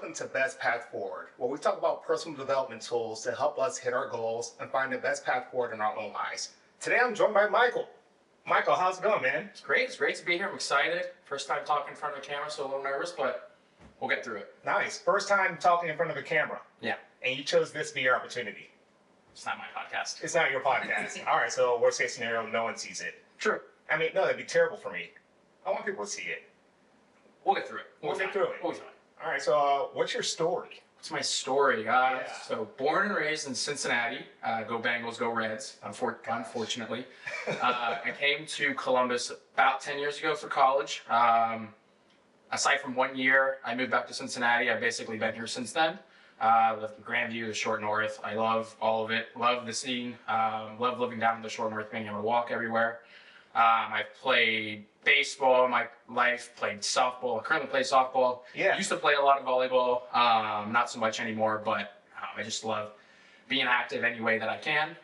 welcome to Best Path Forward, where we talk about personal development tools to help us hit our goals and find the best path forward in our own lives. Today I'm joined by Michael. Michael, how's it going, man? It's great. It's great to be here. I'm excited. First time talking in front of the camera, so a little nervous, but we'll get through it. Nice. First time talking in front of a camera. Yeah. And you chose this to be your opportunity. It's not my podcast. It's not your podcast. All right, so worst case scenario, no one sees it. True. I mean, no, that'd be terrible for me. I want people to see it. We'll get through it. We'll get through it. We'll be fine. All right, so what's your story? What's my story? So born and raised in Cincinnati. Go Bengals, go Reds, unfortunately. I came to Columbus about 10 years ago for college. Aside from 1 year, I moved back to Cincinnati. I've basically been here since then. Lived in Grandview, the Short North. I love all of it. Love the scene. Love living down in the Short North, being able to walk everywhere. I've played baseball my life, played softball. I currently play softball. Yeah. Used to play a lot of volleyball. Not so much anymore, but I just love being active any way that I can,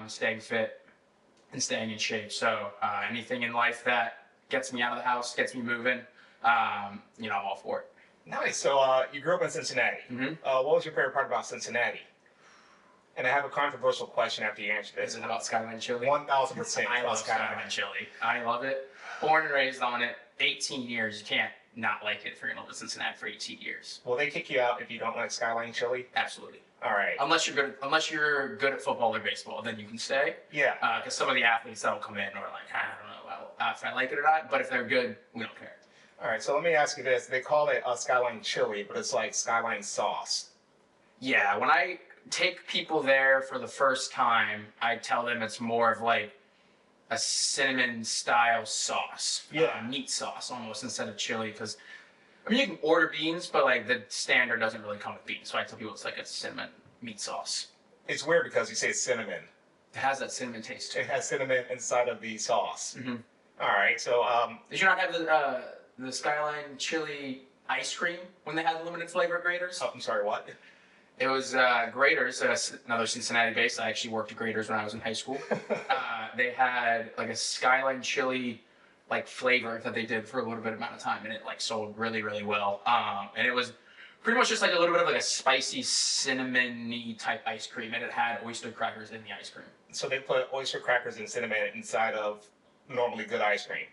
staying fit and staying in shape. So anything in life that gets me out of the house, gets me moving, I'm all for it. Nice. So you grew up in Cincinnati. Mm-hmm. What was your favorite part about Cincinnati? And I have a controversial question after you answer this. Is it about Skyline Chili? 1,000%. I love Skyline Chili. I love it. Born and raised on it. 18 years. You can't not like it if you're going to live in Cincinnati for 18 years. Will they kick you out if you don't like Skyline Chili? Absolutely. All right. Unless you're good at football or baseball, then you can stay. Yeah. Because some of the athletes that will come in are like, I don't know if I like it or not. But if they're good, we don't care. All right. So let me ask you this: they call it Skyline Chili, but it's like Skyline sauce. Yeah. When I take people there for the first time, I tell them it's more of like a cinnamon style sauce. Yeah. Meat sauce almost instead of chili, because I mean you can order beans, but like the standard doesn't really come with beans. So I tell people it's like a cinnamon meat sauce. It's weird because you say cinnamon. It has that cinnamon taste to It it. has cinnamon inside of the sauce. Mm-hmm. All right. So Did you not have the Skyline chili ice cream when they had limited flavor graters? I'm sorry. What? It was Graders, another Cincinnati base. I actually worked at Graders when I was in high school. They had like a Skyline chili like flavor that they did for a little bit amount of time, and it like sold really, really well. And it was pretty much just like a little bit of like a spicy cinnamon-y type ice cream, and it had oyster crackers in the ice cream. So they put oyster crackers and cinnamon inside of normally good ice cream.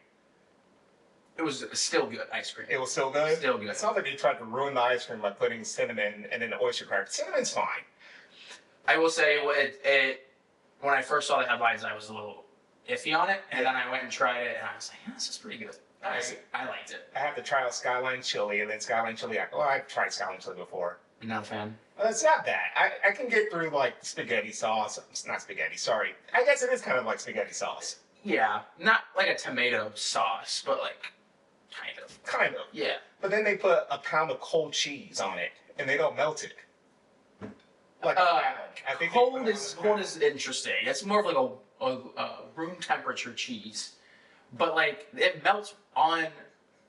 It was still good ice cream. It was still good? Still good. It sounds like they tried to ruin the ice cream by putting cinnamon and then the oyster crackers. Cinnamon's fine. I will say when I first saw the headlines, I was a little iffy on it, and then I went and tried it, and I was like, yeah, this is pretty good. I liked it. I have to try out Skyline Chili and then Skyline Chili. Well, I've tried Skyline Chili before. You're not a fan? It's not bad. I can get through like spaghetti sauce. It's not spaghetti, sorry. I guess it is kind of like spaghetti sauce. Yeah, not like a tomato sauce, but like kind of. Kind of. Yeah. But then they put a pound of cold cheese on it, and they don't melt it. Like I think cold is interesting. It's more of like a room temperature cheese, but like it melts on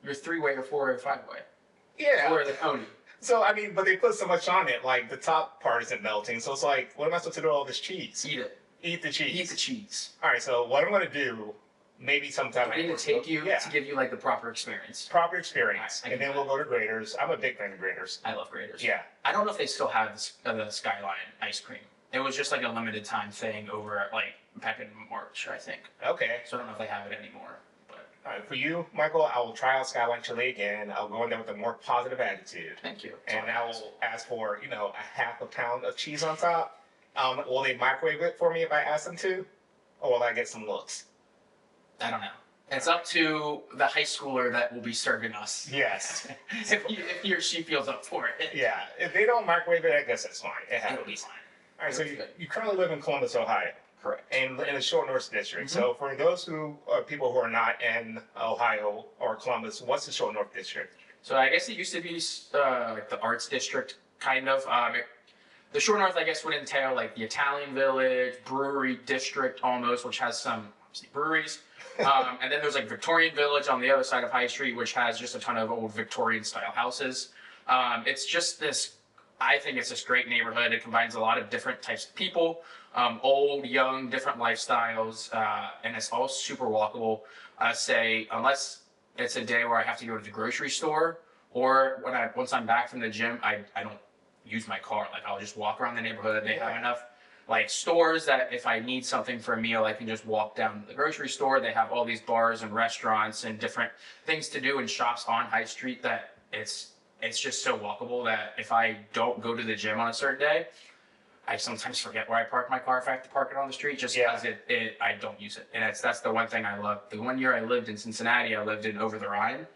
your 3-way or 4-way or 5-way. Yeah. Or the coney. So I mean, but they put so much on it, like the top part isn't melting. So it's like, what am I supposed to do with all this cheese? Eat it. Eat the cheese. Eat the cheese. All right. So what I'm gonna do, maybe sometime I need to take you yeah. to give you like the proper experience. Proper experience, Right, and then we'll go to Graders. I'm a big fan of Graders. I love Graders. Yeah. I don't know if they still have the Skyline ice cream. It was just like a limited time thing over like back in March, I think. Okay. So I don't know if they have it anymore. But All right. For you, Michael, I will try out Skyline Chili again. I'll go in there with a more positive attitude. thank you. And I will ask for, a half a pound of cheese on top. Will they microwave it for me if I ask them to? Or will I get some looks? I don't know. It's up to the high schooler that will be serving us. Yes. if he or she feels up for it. Yeah. If they don't microwave it, I guess that's fine. It It'll be happens. fine. All right. So you currently live in Columbus, Ohio. Correct. In the Short North District. Mm-hmm. So for those people who are not in Ohio or Columbus, what's the Short North District? So I guess it used to be like the arts district, kind of. The Short North, I guess, would entail like the Italian Village, brewery district almost, which has some obviously breweries. And then there's like Victorian Village on the other side of High Street, which has just a ton of old Victorian style houses. It's just this, I think it's this great neighborhood. It combines a lot of different types of people, old, young, different lifestyles, and it's all super walkable. Say, unless it's a day where I have to go to the grocery store Or once I'm back from the gym, I don't use my car. Like I'll just walk around the neighborhood. They have enough like stores that if I need something for a meal, I can just walk down to the grocery store. They have all these bars and restaurants and different things to do and shops on High Street that it's just so walkable that if I don't go to the gym on a certain day, I sometimes forget where I park my car if I have to park it on the street just because I don't use it. And that's the one thing I love. The one year I lived in Cincinnati, I lived in Over the Rhine.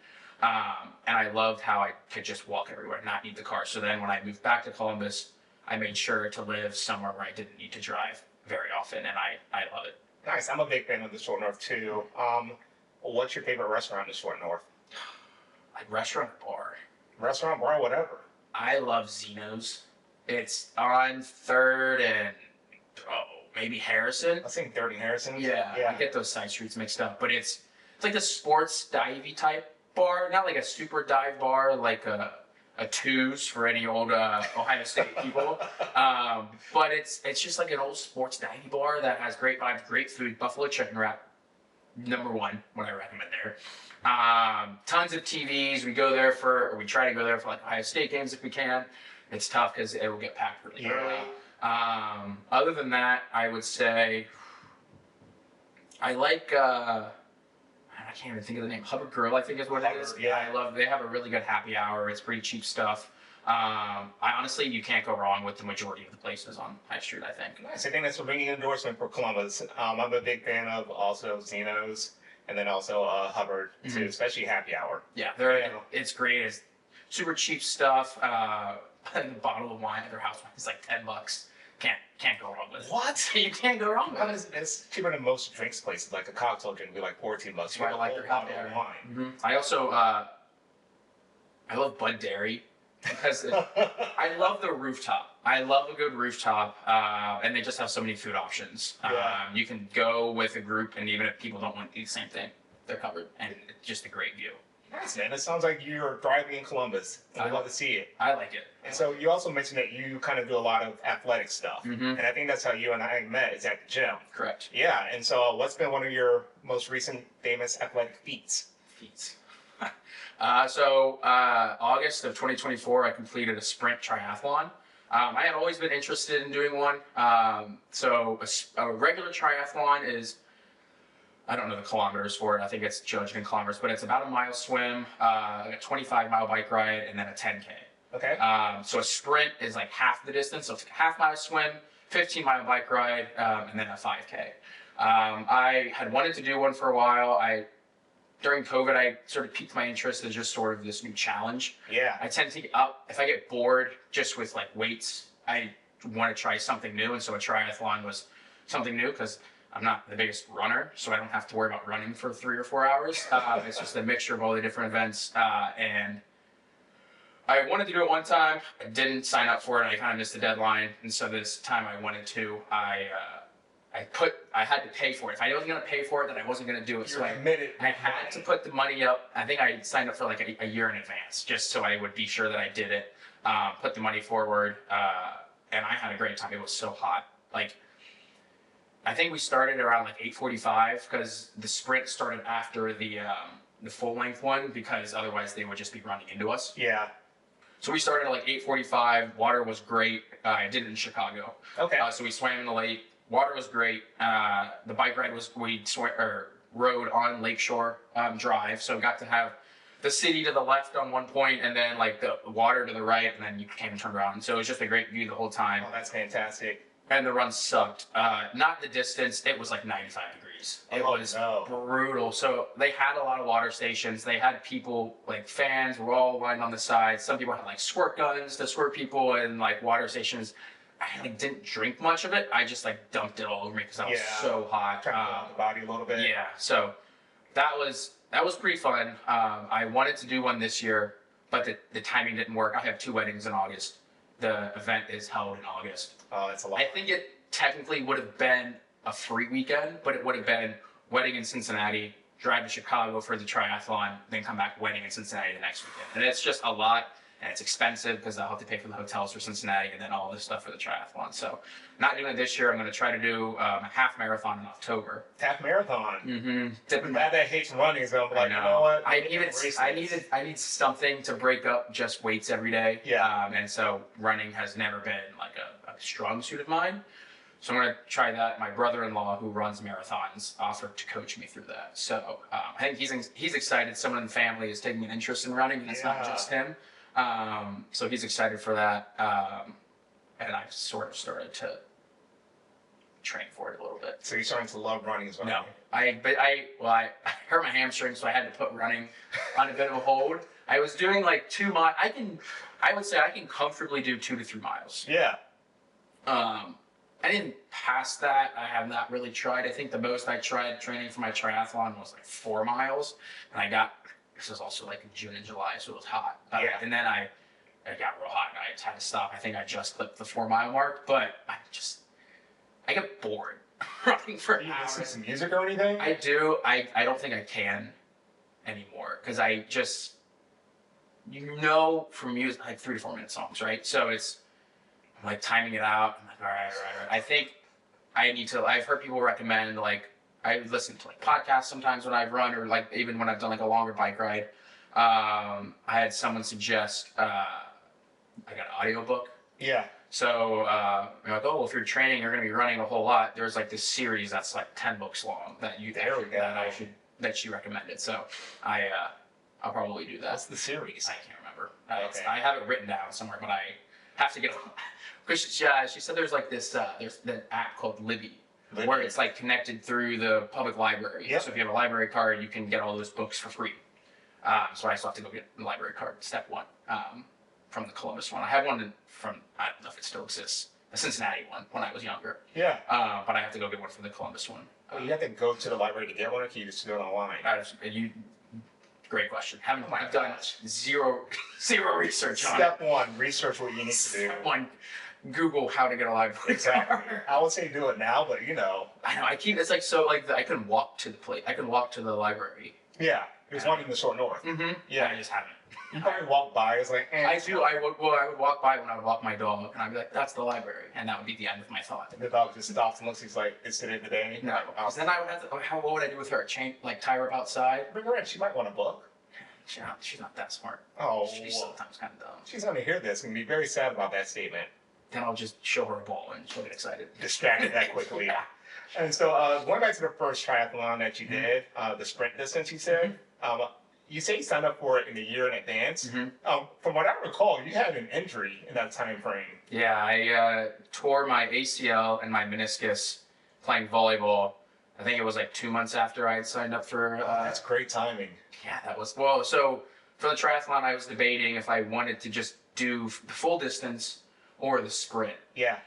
And I loved how I could just walk everywhere, not need the car. So then when I moved back to Columbus, I made sure to live somewhere where I didn't need to drive very often, and I love it. Nice. I'm a big fan of the Short North too. What's your favorite restaurant in the Short North? Like restaurant or bar? Restaurant, bar, whatever. I love Zeno's. It's on 3rd and maybe Harrison. I was thinking 3rd and Harrison. Yeah, I get those side streets mixed up, but it's like the sports divey type bar, not like a super dive bar like a Twos for any old Ohio State people, but it's just like an old sports divey bar that has great vibes, great food. Buffalo chicken wrap, #1, what I recommend there. Tons of TVs. We try to go there for like Ohio State games if we can. It's tough because it will get packed really early. Other than that, I would say I like. I can't even think of the name. Hubbard Grill, I think is what it is. Yeah, I love. They have a really good happy hour. It's pretty cheap stuff. I honestly, you can't go wrong with the majority of the places on High Street, I think. Nice. I think that's a ringing endorsement for Columbus. I'm a big fan of also Zeno's and then also Hubbard too, especially happy hour. Yeah, it's great. It's super cheap stuff. A bottle of wine at their house is like $10. Can't go wrong with it. What? You can't go wrong with it. It's cheaper than most drinks places. Like a cocktail drink would be like $14. That's why I like their happy hour. I also I love Bud Dairy because I love the rooftop. I love a good rooftop, and they just have so many food options. You can go with a group, and even if people don't want to eat the same thing, they're covered, and it's just a great view. Nice, man. It sounds like you're thriving in Columbus. I'd love to see it. I like it. And so you also mentioned that you kind of do a lot of athletic stuff. And I think that's how you and I met, is at the gym. Correct. Yeah. And so what's been one of your most recent famous athletic feats? August of 2024, I completed a sprint triathlon. I had always been interested in doing one. So a regular triathlon is, I don't know the kilometers for it. I think it's judged in kilometers, but it's about a mile swim, a 25-mile bike ride, and then a 10K. Okay. So a sprint is like half the distance. So it's a half-mile swim, 15-mile bike ride, and then a 5K. I had wanted to do one for a while. During COVID, I sort of piqued my interest as just sort of this new challenge. Yeah. I tend to get up, if I get bored just with like weights, I want to try something new. And so a triathlon was something new because I'm not the biggest runner, so I don't have to worry about running for 3 or 4 hours. It's just a mixture of all the different events. And I wanted to do it one time. I didn't sign up for it. I kind of missed the deadline. And so this time I wanted to, I had to pay for it. If I wasn't going to pay for it, then I wasn't going to do it. So I had to put the money up. I think I signed up for like a year in advance, just so I would be sure that I did it. Put the money forward, and I had a great time. It was so hot. Like, I think we started around like 8:45 because the sprint started after the full length one because otherwise they would just be running into us. Yeah. So we started at like 8:45. Water was great. I did it in Chicago. Okay. So we swam in the lake. Water was great. The bike ride was rode on Lakeshore Drive, so got to have the city to the left on one point, and then like the water to the right, and then you came and turned around. So it was just a great view the whole time. Oh, that's fantastic. And the run sucked. Not the distance. It was like 95 degrees. It was brutal. So they had a lot of water stations. They had people, like fans, were all lined on the sides. Some people had like squirt guns to squirt people, and like water stations. I like didn't drink much of it. I just like dumped it all over me because I was so hot. Trying to warm the body a little bit. Yeah. So that was pretty fun. I wanted to do one this year, but the timing didn't work. I have 2 weddings in August. The event is held in August. Oh, that's a lot. I think it technically would have been a free weekend, but it would have been wedding in Cincinnati, drive to Chicago for the triathlon, then come back wedding in Cincinnati the next weekend. And it's just a lot. and it's expensive because I'll have to pay for the hotels for Cincinnati and then all this stuff for the triathlon. So not doing it this year. I'm going to try to do a half marathon in October. Half marathon. Mm-hmm. That hates running, so I'm like, you know what? I need something to break up just weights every day. Yeah. And so running has never been like a strong suit of mine. So I'm going to try that. My brother-in-law, who runs marathons, offered to coach me through that. So I think he's excited. Someone in the family is taking an interest in running, and it's not just him. So he's excited for that. And I've sort of started to train for it a little bit. So you're starting to love running as well? No. I hurt my hamstring, so I had to put running on a bit of a hold. I was doing like 2 miles. I would say I can comfortably do 2 to 3 miles. Yeah. I didn't pass that. I have not really tried. I think the most I tried training for my triathlon was like 4 miles. And this was also like in June and July, so it was hot. And then I got real hot and I had to stop. I think I just clipped the 4 mile mark, but I get bored running for hours. Do you listen to some music or anything? I do. I don't think I can anymore because I just, from music, like 3 to 4 minute songs, right? So I'm like timing it out. I'm like, all right. I think I've heard people recommend, like, I listen to like podcasts sometimes when I've run or like even when I've done like a longer bike ride. I had someone suggest, I got an audiobook. Yeah. So you're like, oh, well, if you're training, you're going to be running a whole lot. There's like this series that's like 10 books long that she recommended. So I'll probably do that. What's the series? I can't remember. Okay. I have it written down somewhere, but I have to get. Because she said there's like this there's an app called Libby, where it's like connected through the public library. Yep. So if you have a library card, you can get all those books for free. So I still have to go get the library card, step 1, from the Columbus one. I have one from, I don't know if it still exists, a Cincinnati one when I was younger. Yeah. But I have to go get one from the Columbus one. You have to go to the library to get one, or can you just do it online? Great question. I've done zero research on it. Step 1, research what you need to do. Step 1, Google how to get a library card. I would say do it now, but I know. It's like so like I can walk to the place. I can walk to the library. Yeah. There's one in the short north. Mm-hmm. Yeah. I just haven't. You probably walk by. It's like. I do. I would walk by when I would walk my dog, and I'd be like, "That's the library," and that would be the end of my thought. The dog just stops and looks. He's like, "It's today the day." No. Because then I would have to. What would I do with her? Tie her up outside? Bring her in. She might want a book. She's not that smart. Oh. She's sometimes kind of dumb. She's gonna hear this and be very sad about that statement. Then I'll just show her a ball and she'll get excited. Distracted that quickly. Yeah. And so going back to the first triathlon that you did, the sprint distance, you said. You say you signed up for it in a year in advance. From what I recall, you had an injury in that time frame. Yeah, I tore my ACL and my meniscus playing volleyball. I think it was like 2 months after I had signed up for. That's great timing. Yeah, that was so for the triathlon, I was debating if I wanted to just do the full distance or the sprint. Yeah.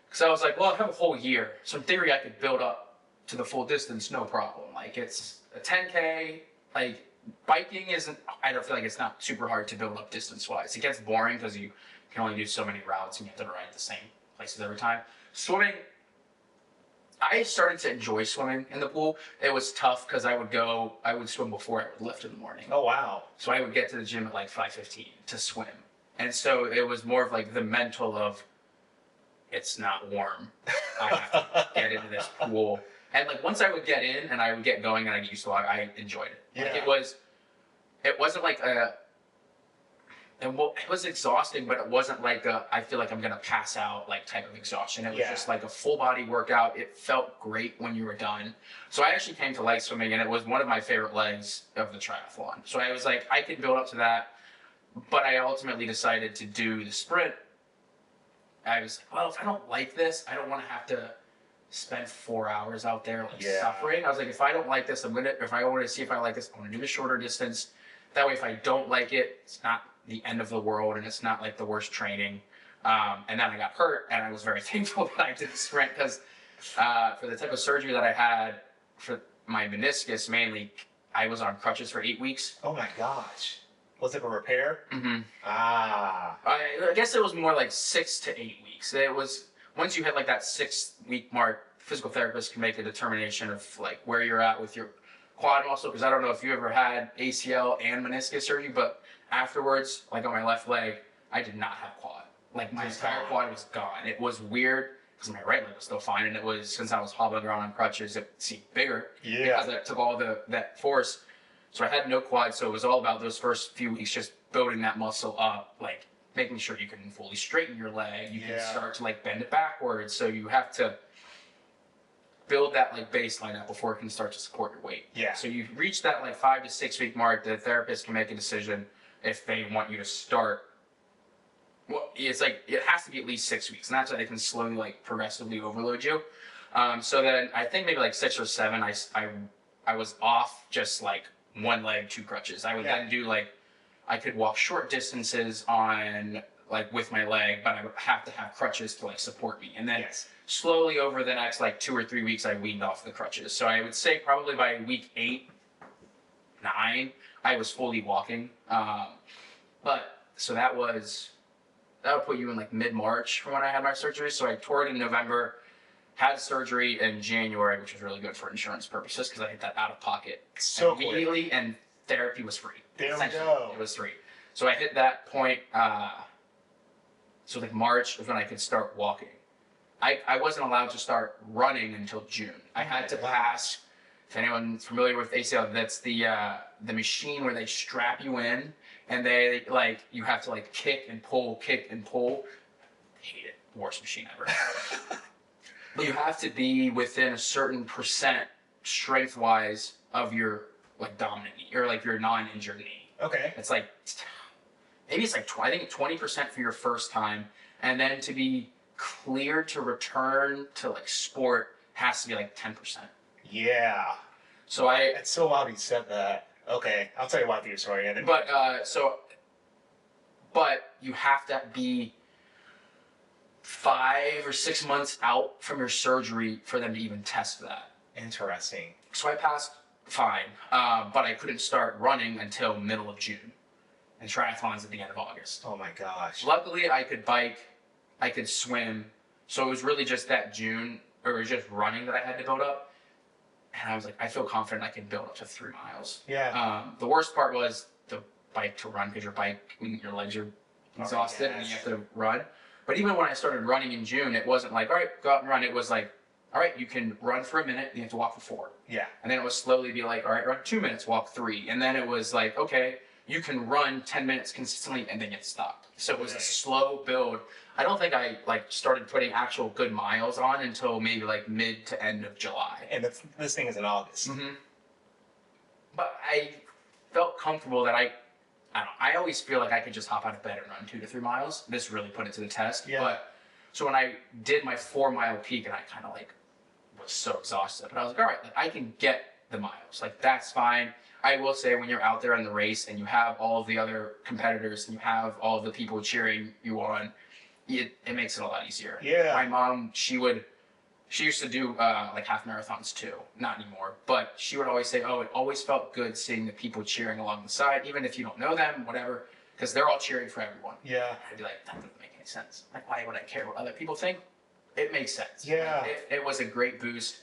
Because I was like, well, I have a whole year, so in theory, I could build up to the full distance, no problem. Like it's a 10K, like. Biking isn't, I don't feel like it's not super hard to build up distance-wise. It gets boring because you can only do so many routes and you have to ride at the same places every time. Swimming, I started to enjoy swimming in the pool. It was tough because I would swim before I would lift in the morning. Oh, wow. So I would get to the gym at like 5:15 to swim. And so it was more of like the mental of, it's not warm. I have to get into this pool. And like once I would get in and I would get going and I get used to it, I enjoyed it. Yeah. Like it wasn't like it was exhausting, but it wasn't like I feel like I'm gonna pass out like type of exhaustion. It was just like a full body workout. It felt great when you were done. So I actually came to like swimming, and it was one of my favorite legs of the triathlon. So I was like, I could build up to that, but I ultimately decided to do the sprint. I was like, well, if I don't like this, I don't want to have to spend 4 hours out there like suffering. I was like, if I don't like this, if I want to see if I like this, I want to do a shorter distance. That way, if I don't like it, it's not the end of the world and it's not like the worst training. And then I got hurt, and I was very thankful that I did the sprint because for the type of surgery that I had for my meniscus mainly, I was on crutches for 8 weeks. Oh my gosh. Was it a repair? Mm-hmm. Ah. I guess it was more like 6 to 8 weeks. It was, once you hit like that 6 week mark, physical therapists can make a determination of like where you're at with your quad muscle, because I don't know if you ever had ACL and meniscus surgery, but afterwards, like on my left leg, I did not have quad. Like my entire quad was gone. It was weird because my right leg was still fine, and it was, since I was hobbling around on crutches, it seemed bigger because I took all that force. So I had no quad, so it was all about those first few weeks just building that muscle up, like making sure you can fully straighten your leg. You can start to like bend it backwards, so you have to build that like baseline up before it can start to support your weight. Yeah. So you reach that like 5 to 6 week mark, the therapist can make a decision if they want you to start. Well, it's like it has to be at least 6 weeks, and that's why they can slowly like progressively overload you. So then I think maybe like 6 or 7, I was off just like one leg, 2 crutches. I would then do like, I could walk short distances on like with my leg, but I would have to have crutches to like support me. And then slowly over the next like 2 or 3 weeks, I weaned off the crutches. So I would say probably by week 8, 9, I was fully walking. But so that would put you in like mid-March from when I had my surgery. So I tore it in November, had surgery in January, which was really good for insurance purposes because I hit that out of pocket immediately, and therapy was free. There we go. It was free. So I hit that point. So like March was when I could start walking. I wasn't allowed to start running until June. I had to pass. If anyone's familiar with ACL, that's the machine where they strap you in and they like you have to like kick and pull. Hate it. Worst machine ever. But you have to be within a certain percent strength-wise of your like dominant knee or like your non-injured knee. Okay. It's like maybe it's like I think 20% for your first time, and then to be cleared to return to like sport has to be like 10%. Yeah. So It's so loud you said that. Okay, I'll tell you why for your story. And then... But you have to be 5 or 6 months out from your surgery for them to even test that. Interesting. So I passed fine, but I couldn't start running until middle of June, and triathlon's at the end of August. Oh my gosh. Luckily, I could bike, I could swim, so it was really just that June, or it was just running that I had to build up. And I was like, I feel confident I can build up to 3 miles. Yeah. The worst part was the bike to run, because your legs are exhausted and you have to run. But even when I started running in June, it wasn't like, all right, go out and run. It was like, all right, you can run for a minute, and you have to walk for 4. Yeah. And then it would slowly be like, all right, run 2 minutes, walk 3. And then it was like, okay, you can run 10 minutes consistently and then get stopped. So it was a slow build. I don't think I like started putting actual good miles on until maybe like mid to end of July. And this thing is in August. Mm-hmm. But I felt comfortable that I don't know, I always feel like I could just hop out of bed and run 2 to 3 miles. This really put it to the test. Yeah. But so when I did my 4-mile peak, and I kind of like was so exhausted, but I was like, all right, like I can get the miles. Like that's fine. I will say when you're out there in the race and you have all of the other competitors and you have all of the people cheering you on, it makes it a lot easier. Yeah. My mom, she used to do like half marathons too, not anymore, but she would always say, oh, it always felt good seeing the people cheering along the side, even if you don't know them, whatever, because they're all cheering for everyone. Yeah. I'd be like, that doesn't make any sense. Like, why would I care what other people think? It makes sense. Yeah. It was a great boost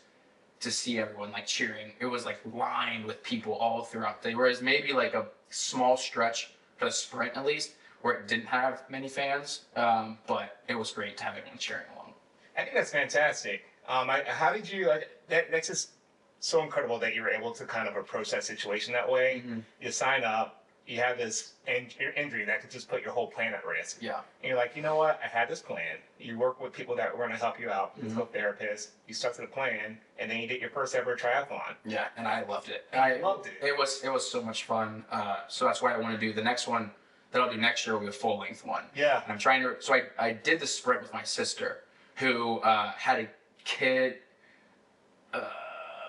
to see everyone like cheering. It was like lined with people all throughout the day, whereas maybe like a small stretch for the sprint at least, where it didn't have many fans, but it was great to have everyone cheering along. I think that's fantastic. How did you like that's just so incredible that you were able to kind of approach that situation that way. Mm-hmm. You sign up, you have this injury that could just put your whole plan at risk. Yeah. And you're like, you know what? I had this plan. You work with people that were going to help you out, physical Mm-hmm. therapists. You stuck to the plan, and then you did your first ever triathlon. Yeah, and I loved it. I loved it. It was so much fun. So that's why I want to do the next one that I'll do next year will be a full length one. Yeah. And I'm trying to. So I did the sprint with my sister, who had a kid,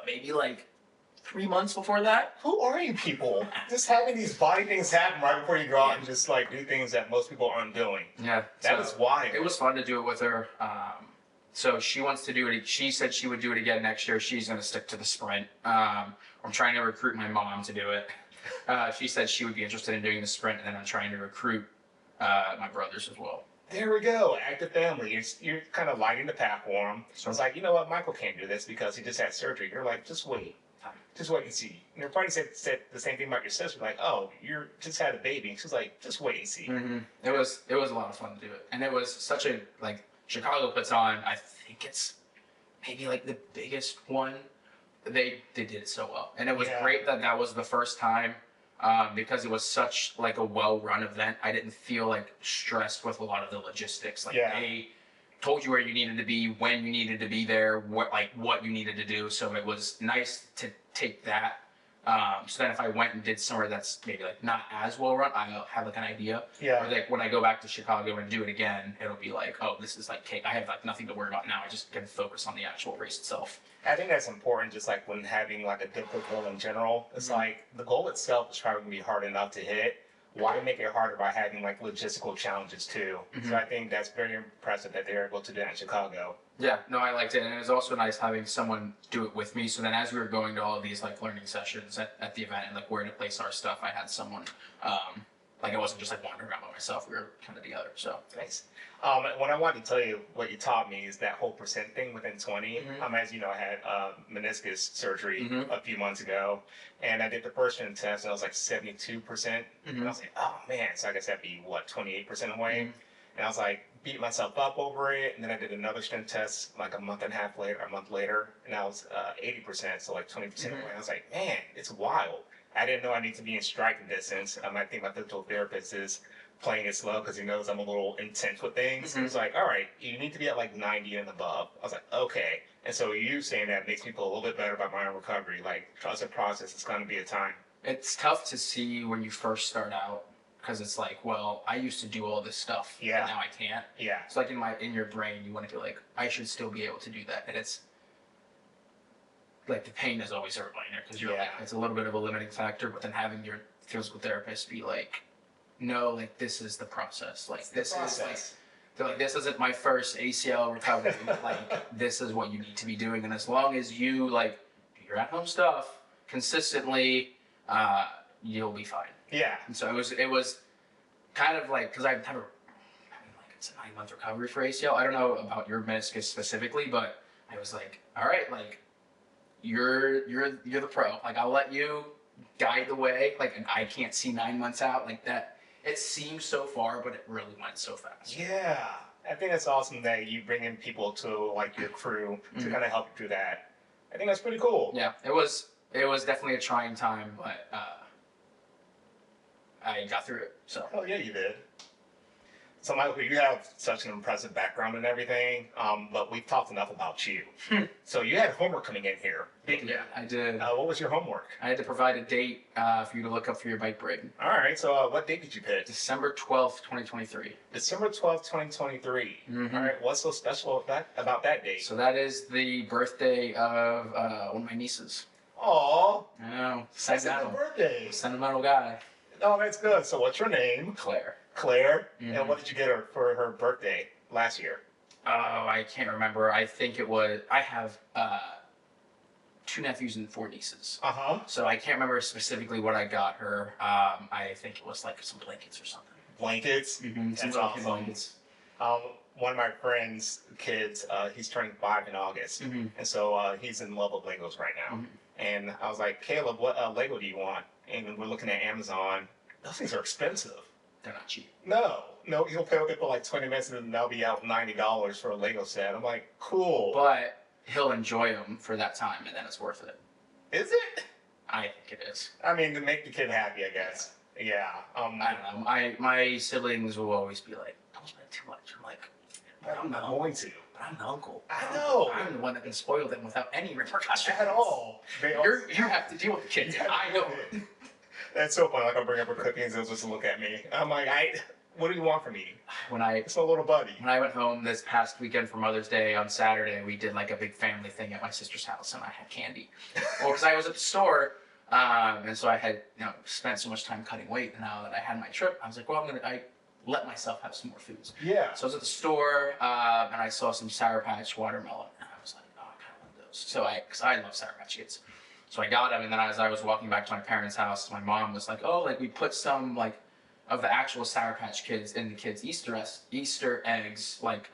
maybe like 3 months before that. Who are you people? Just having these body things happen right before you go out and just like do things that most people aren't doing. Yeah. That is wild. It was fun to do it with her. So she wants to do it. She said she would do it again next year. She's going to stick to the sprint. I'm trying to recruit my mom to do it. She said she would be interested in doing the sprint, and then I'm trying to recruit my brothers as well. There we go. Active family. You're kind of lighting the path for him. So it's like, you know what? Michael can't do this because he just had surgery. You're like, just wait. time. Just wait and see. And your party said the same thing about your sister. Like, oh, you just had a baby. She's like, just wait and see. Mm-hmm. It was a lot of fun to do it, and it was such a like Chicago puts on. I think it's maybe like the biggest one. They did it so well, and it was great that was the first time. Because it was such like a well-run event, I didn't feel like stressed with a lot of the logistics. Like they told you where you needed to be, when you needed to be there, what you needed to do. So it was nice to take that. So then if I went and did somewhere that's maybe like not as well-run, I'll have like an idea. Yeah. Or like when I go back to Chicago and do it again, it'll be like, oh, this is like cake. I have like nothing to worry about now. I just can focus on the actual race itself. I think that's important, just like when having like a difficult goal in general. It's like the goal itself is probably going to be hard enough to hit. Why make it harder by having like logistical challenges too? So I think that's very impressive that they're able to do that in Chicago. Yeah, no, I liked it, and it was also nice having someone do it with me. So then, as we were going to all of these like learning sessions at the event and like where to place our stuff, I had someone. Like I wasn't just like wandering around by myself. We were kind of together. So nice. What I wanted to tell you, what you taught me is that whole percent thing within 20. As you know, I had meniscus surgery a few months ago, and I did the first strength test, and I was like 72%. And I was like, oh man, so I guess that'd be what, 28% away. And I was like, beat myself up over it, and then I did another strength test like a month later, and I was 80%, so like 20% away. I was like, man, it's wild. I didn't know I need to be in striking distance. I think my physical therapist is playing it slow because he knows I'm a little intense with things. He's like, all right, you need to be at like 90 and above. I was like, okay. And so you saying that makes me feel a little bit better about my own recovery. Like, trust the process. It's going to be a time. it's tough to see when you first start out because it's like, well, I used to do all this stuff, and now I can't. Yeah. It's like in your brain, you want to be like, I should still be able to do that, and it's like the pain is always a reminder because you're like, it's a little bit of a limiting factor. But then having your physical therapist be like, no, like this is the process. Like this is like, they're like, this isn't my first ACL recovery. Like this is what you need to be doing, and as long as you like do your at-home stuff consistently, you'll be fine. Yeah. And so it was kind of like, because I've never, it's a 9-month recovery for ACL. I don't know about your meniscus specifically, but I was like, all right, like you're the pro. Like I'll let you guide the way. Like, and I can't see 9 months out like that. It seems so far, but it really went so fast. Yeah. I think it's awesome that you bring in people to like your crew to kind of help you through that. I think that's pretty cool. Yeah, it was definitely a trying time, but I got through it. So. Oh yeah, you did. So Michael, you have such an impressive background and everything, but we've talked enough about you. So you had homework coming in here. Yeah, I did. What was your homework? I had to provide a date for you to look up for your bike break. All right, so what date did you pick? December 12th, 2023. December 12th, 2023. All right, what's so special about that date? So that is the birthday of one of my nieces. Aww. I know. That's a good birthday. Sentimental guy. Oh, that's good. So what's your name? Claire. Claire. And what did you get her for her birthday last year? Oh, I can't remember. I think it was, I have 2 nephews and 4 nieces. So I can't remember specifically what I got her. I think it was like some blankets or something. Blankets? That's awesome. Blankets. One of my friend's kids, he's turning 5 in August. And so he's in love with Legos right now. And I was like, Caleb, what Lego do you want? And we're looking at Amazon. Those things are expensive. They're not cheap. No, he'll pay with it for like 20 minutes and then they'll be out $90 for a Lego set. I'm like, cool. But he'll enjoy them for that time and then it's worth it. Is it? I think it is. I mean, to make the kid happy, I guess. Yeah. I don't know. My siblings will always be like, don't spend too much. I'm like, I'm not going to. But I'm the uncle. I know. I'm the one that can spoil them without any repercussions. At all. You have to deal with the kids. Yeah, I know. That's so funny. Like, I'll bring up her cookies and they'll just look at me. I'm like, what do you want from me? It's my little buddy. When I went home this past weekend for Mother's Day on Saturday, we did like a big family thing at my sister's house and I had candy. Well, because I was at the store, and so I had spent so much time cutting weight. And now that I had my trip, I was like, well, I let myself have some more foods. Yeah. So I was at the store, and I saw some Sour Patch watermelon, and I was like, oh, I kind of want those. So because I love Sour Patch Kids. So I got them, and then as I was walking back to my parents' house, my mom was like, oh, like we put some like of the actual Sour Patch Kids in the kids' Easter eggs, like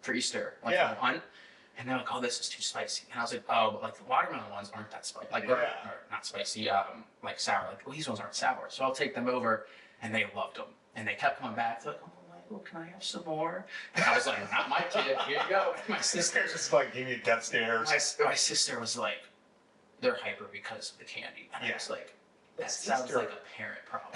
for Easter, like for the hunt. And they're like, oh, this is too spicy. And I was like, oh, but like the watermelon ones aren't that spicy. Like, or not spicy, like sour. Like, well, these ones aren't sour. So I'll take them over. And they loved them. And they kept coming back. They're like, oh, Michael, can I have some more? And I was like, not my kid. Here you go. My sister just like gave me death stares. My sister was like, they're hyper because of the candy. And I was like, that sounds like a parent problem.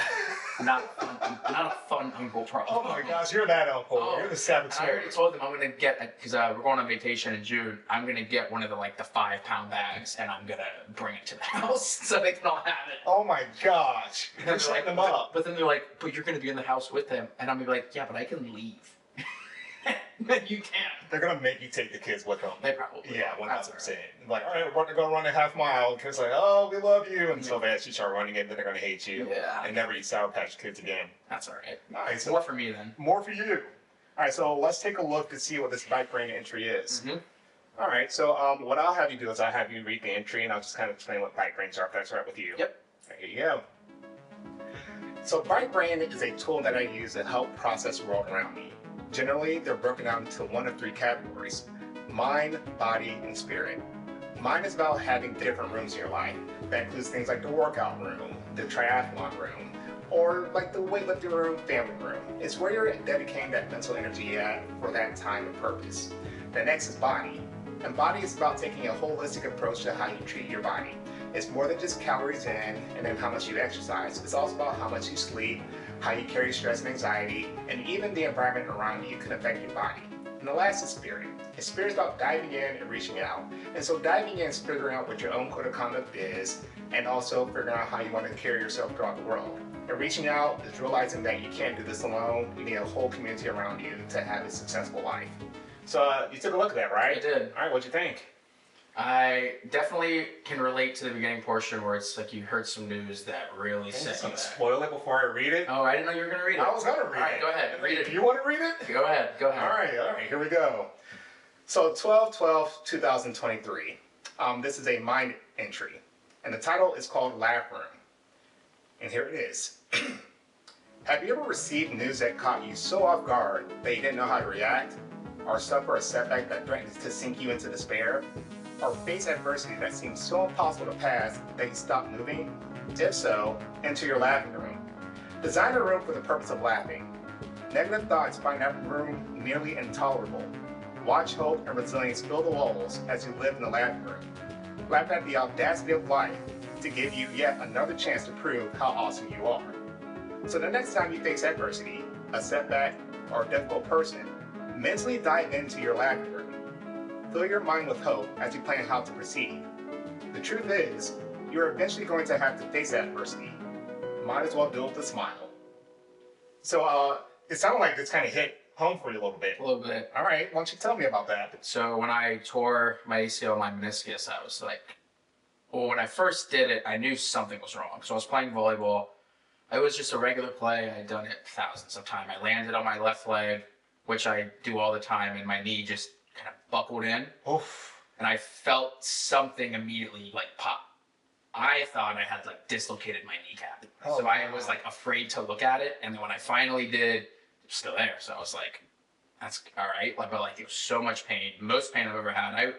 not a fun uncle problem. Oh my gosh, you're that uncle. Oh, you're the saboteur. I already told them I'm gonna get, because we're going on vacation in June. I'm gonna get one of the 5-pound bags, and I'm gonna bring it to the house so they can all have it. Oh my gosh, you're setting them up. But then they're like, but you're gonna be in the house with them, and I'm gonna be like, yeah, but I can leave. You can't. They're gonna make you take the kids with them. They probably will. 100%. Like, all right, we're gonna go run a half mile. Kids like, oh, we love you, and so fast you start running it, then they're gonna hate you. Yeah. And never eat Sour Patch Kids again. That's all right. Nice. More for me then. More for you. All right, so let's take a look to see what this bike brain entry is. All right, so what I'll have you do is I'll have you read the entry, and I'll just kind of explain what bike brains are, if that's all right with you. Yep. There you go. So bike brain is a tool that I use to help process the world around me. Generally, they're broken down into one of three categories: mind, body, and spirit. Mind is about having different rooms in your life. That includes things like the workout room, the triathlon room, or like the weightlifting room, family room. It's where you're dedicating that mental energy at for that time and purpose. The next is body. And body is about taking a holistic approach to how you treat your body. It's more than just calories in and then how much you exercise. It's also about how much you sleep, how you carry stress and anxiety, and even the environment around you can affect your body. And the last is spirit. And spirit is about diving in and reaching out. And so diving in is figuring out what your own code of conduct is, and also figuring out how you want to carry yourself throughout the world. And reaching out is realizing that you can't do this alone. You need a whole community around you to have a successful life. So you took a look at that, right? I did. All right, what'd you think? I definitely can relate to the beginning portion where it's like you heard some news that really set you back. Spoil it before I read it? Oh, I didn't know you were going to read it. I was going to read it. All right, go ahead. Read it. Do you want to read it? Go ahead. Go ahead. All right, here we go. So 12/12/2023. This is a mind entry. And the title is called Laugh Room. And here it is. Have you ever received news that caught you so off guard that you didn't know how to react? Or suffer a setback that threatens to sink you into despair? Or face adversity that seems so impossible to pass that you stop moving? If so, enter your laughing room. Design a room for the purpose of laughing. Negative thoughts find that room nearly intolerable. Watch hope and resilience fill the walls as you live in the laughing room. Laugh at the audacity of life to give you yet another chance to prove how awesome you are. So the next time you face adversity, a setback, or a difficult person, mentally dive into your laughing room. Fill your mind with hope as you plan how to proceed. The truth is, you're eventually going to have to face adversity. Might as well do it with a smile. So it sounded like this kind of hit home for you a little bit. A little bit. All right, why don't you tell me about that? So when I tore my ACL and my meniscus, I was like, well, when I first did it, I knew something was wrong. So I was playing volleyball. It was just a regular play. I had done it thousands of times. I landed on my left leg, which I do all the time, and my knee just kind of buckled in. Oof. And I felt something immediately pop. I thought I had dislocated my kneecap. Oh, so I was afraid to look at it. And then when I finally did, it was still there. So I was like, that's all right. But it was so much pain, most pain I've ever had.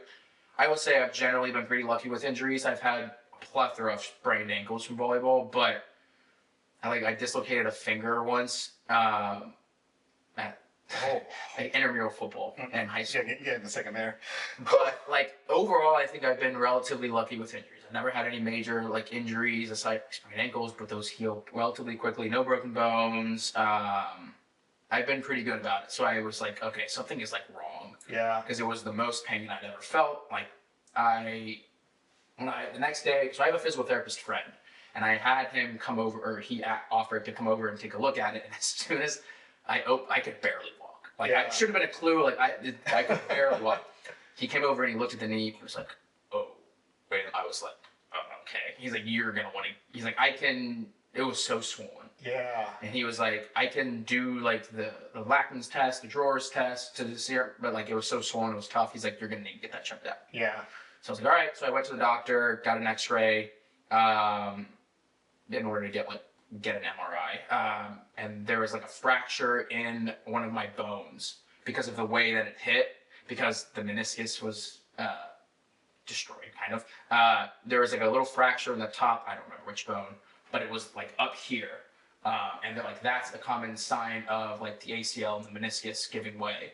I would say I've generally been pretty lucky with injuries. I've had a plethora of sprained ankles from volleyball, but I dislocated a finger once at intramural football in high school. Yeah, in a second there. But overall, I think I've been relatively lucky with injuries. I've never had any major injuries aside from sprained ankles, but those healed relatively quickly. No broken bones. I've been pretty good about it. So I was like, okay, something is wrong. Yeah. Because it was the most pain I'd ever felt. The next day, so I have a physical therapist friend, and I had him come over, or he offered to come over and take a look at it. And as soon as I could barely walk. I should have been a clue. I could barely walk. He came over and he looked at the knee. He was like, oh. And I was like, oh, okay. He's like, you're going to want to. He's like, it was so swollen. Yeah. And he was like, I can do the Lackman's test, the drawers test to see her, but it was so swollen, it was tough. He's like, you're going to need to get that checked out. Yeah. So I was like, all right. So I went to the doctor, got an x-ray, in order to get an MRI. And there was a fracture in one of my bones because of the way that it hit. because the meniscus was destroyed, kind of. There was like a little fracture in the top. I don't remember which bone, but it was like up here. And they're like, that's a common sign of like the ACL and the meniscus giving way